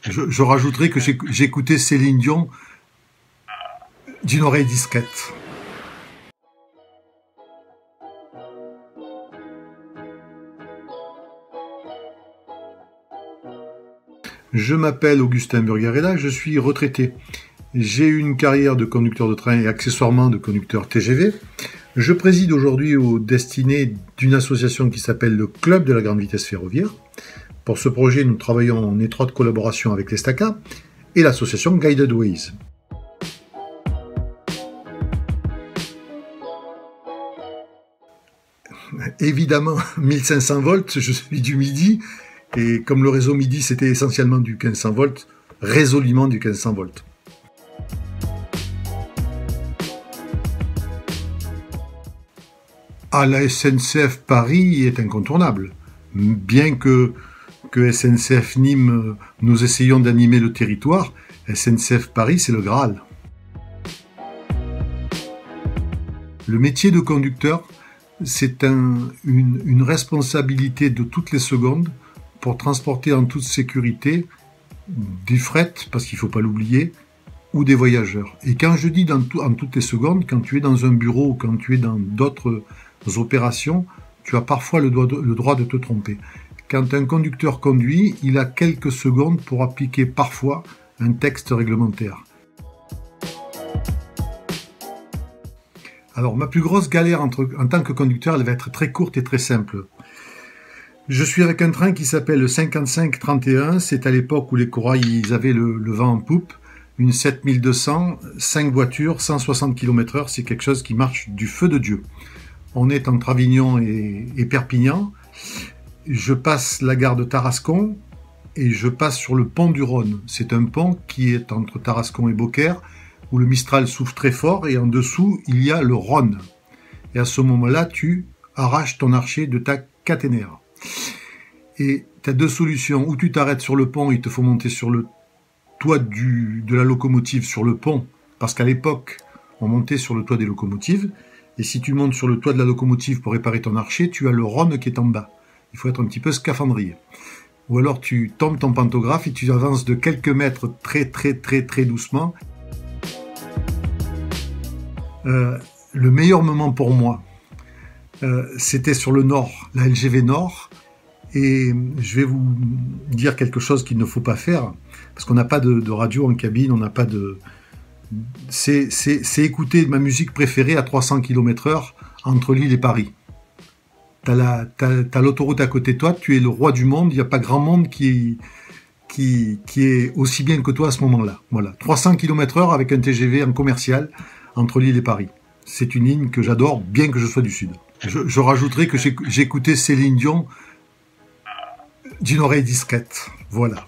Je rajouterai que j'écoutais Céline Dion d'une oreille discrète. Je m'appelle Augustin Burgarella, je suis retraité. J'ai eu une carrière de conducteur de train et accessoirement de conducteur TGV. Je préside aujourd'hui aux destinées d'une association qui s'appelle le Club de la Grande Vitesse Ferroviaire. Pour ce projet, nous travaillons en étroite collaboration avec l'ESTACA et l'association Guided Ways. Évidemment, 1500 volts, je suis du Midi, et comme le réseau Midi c'était essentiellement du 1500 volts, résolument du 1500 volts. Ah, la SNCF Paris est incontournable, bien que SNCF Nîmes, nous essayons d'animer le territoire, SNCF Paris c'est le Graal. Le métier de conducteur, c'est une responsabilité de toutes les secondes pour transporter en toute sécurité du fret, parce qu'il ne faut pas l'oublier, ou des voyageurs. Et quand je dis en toutes les secondes, quand tu es dans un bureau ou quand tu es dans d'autres opérations, tu as parfois le droit de te tromper. Quand un conducteur conduit, il a quelques secondes pour appliquer parfois un texte réglementaire. Alors, ma plus grosse galère en tant que conducteur, elle va être très courte et très simple. Je suis avec un train qui s'appelle le 5531. C'est à l'époque où les corails ils avaient le vent en poupe. Une 7200, 5 voitures, 160 km/h. C'est quelque chose qui marche du feu de Dieu. On est entre Avignon et Perpignan. Je passe la gare de Tarascon et je passe sur le pont du Rhône. C'est un pont qui est entre Tarascon et Beaucaire, où le Mistral souffle très fort, et en dessous, il y a le Rhône. Et à ce moment-là, tu arraches ton archet de ta caténaire. Et tu as deux solutions. Ou tu t'arrêtes sur le pont, il te faut monter sur le toit de la locomotive, sur le pont, parce qu'à l'époque, on montait sur le toit des locomotives. Et si tu montes sur le toit de la locomotive pour réparer ton archet, tu as le Rhône qui est en bas. Il faut être un petit peu scaphandrier. Ou alors tu tombes ton pantographe et tu avances de quelques mètres très doucement. Le meilleur moment pour moi, c'était sur le Nord, la LGV Nord, et je vais vous dire quelque chose qu'il ne faut pas faire, parce qu'on n'a pas de radio en cabine, on n'a pas de... C'est écouter ma musique préférée à 300 km/h entre Lille et Paris. T'as l'autoroute à côté de toi, tu es le roi du monde, il n'y a pas grand monde qui est aussi bien que toi à ce moment-là. Voilà, 300 km/h avec un TGV en commercial entre Lille et Paris. C'est une ligne que j'adore, bien que je sois du Sud. Je rajouterai que j'écoutais Céline Dion d'une oreille discrète. Voilà.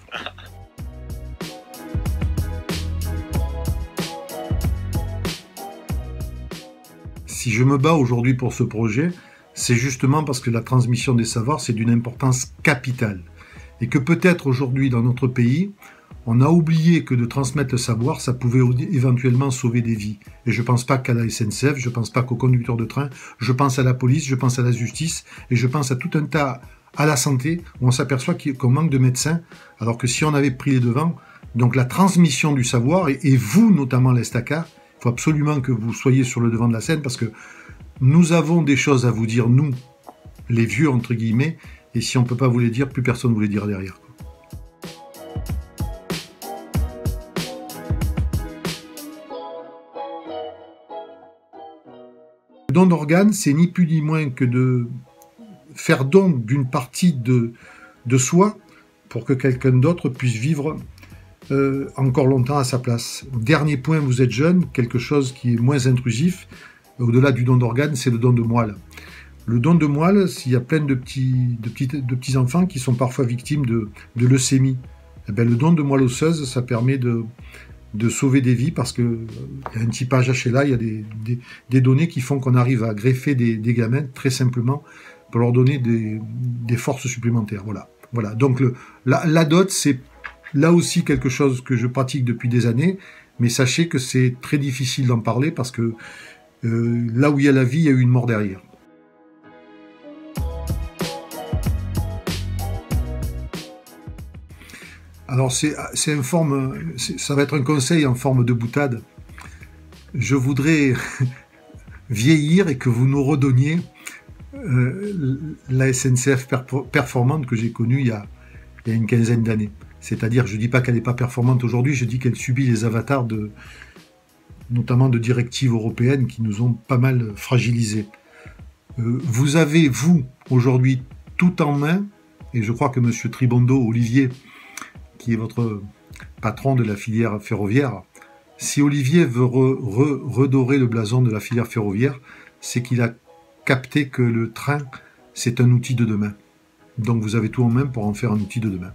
Si je me bats aujourd'hui pour ce projet, c'est justement parce que la transmission des savoirs, c'est d'une importance capitale. Et que peut-être aujourd'hui dans notre pays, on a oublié que de transmettre le savoir, ça pouvait éventuellement sauver des vies. Et je ne pense pas qu'à la SNCF, je ne pense pas qu'aux conducteurs de train, je pense à la police, je pense à la justice, et je pense à tout un tas, à la santé, où on s'aperçoit qu'on manque de médecins, alors que si on avait pris les devants, donc la transmission du savoir, et vous notamment l'ESTACA, il faut absolument que vous soyez sur le devant de la scène, parce que nous avons des choses à vous dire, nous, les vieux, entre guillemets, et si on ne peut pas vous les dire, plus personne ne vous les dira derrière. Le don d'organes, c'est ni plus ni moins que de faire don d'une partie de soi pour que quelqu'un d'autre puisse vivre encore longtemps à sa place. Dernier point, vous êtes jeune, quelque chose qui est moins intrusif, au-delà du don d'organes, c'est le don de moelle. Le don de moelle, il y a plein de petits enfants qui sont parfois victimes de leucémie. Eh bien, le don de moelle osseuse, ça permet de sauver des vies parce qu'il y a un typage HLA, il y a des données qui font qu'on arrive à greffer des gamins très simplement pour leur donner des forces supplémentaires. Voilà. Donc la dot, c'est là aussi quelque chose que je pratique depuis des années, mais sachez que c'est très difficile d'en parler parce que là où il y a la vie, il y a eu une mort derrière. Alors ça va être un conseil en forme de boutade. Je voudrais vieillir et que vous nous redonniez la SNCF performante que j'ai connue il y a une quinzaine d'années. C'est-à-dire, je ne dis pas qu'elle n'est pas performante aujourd'hui, je dis qu'elle subit les avatars notamment de directives européennes qui nous ont pas mal fragilisés. Vous avez, vous, aujourd'hui, tout en main, et je crois que M. Tribondo, Olivier, qui est votre patron de la filière ferroviaire, si Olivier veut redorer le blason de la filière ferroviaire, c'est qu'il a capté que le train, c'est un outil de demain. Donc vous avez tout en main pour en faire un outil de demain.